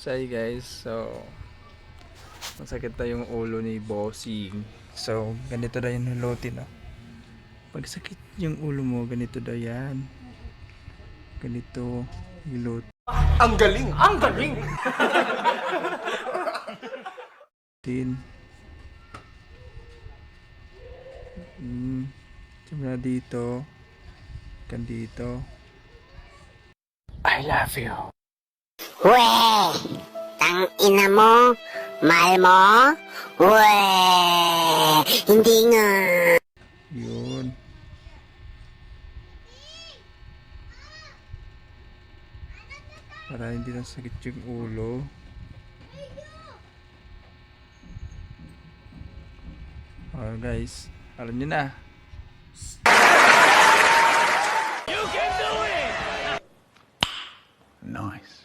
So hi guys, so masakit na yung ulo ni Bossing. So ganito na yung hulutin, no? Pag sakit yung ulo mo, ganito na yan. Ganito hilot. Ang galing! Ang galing! Tin. Simula dito. Kan dito. I love you. Weh! Tang ina mo! Mahal mo? Weh! Hindi nga! Yun. Para hindi na sakit yung ulo. Oh guys, alam nyo na. Nice.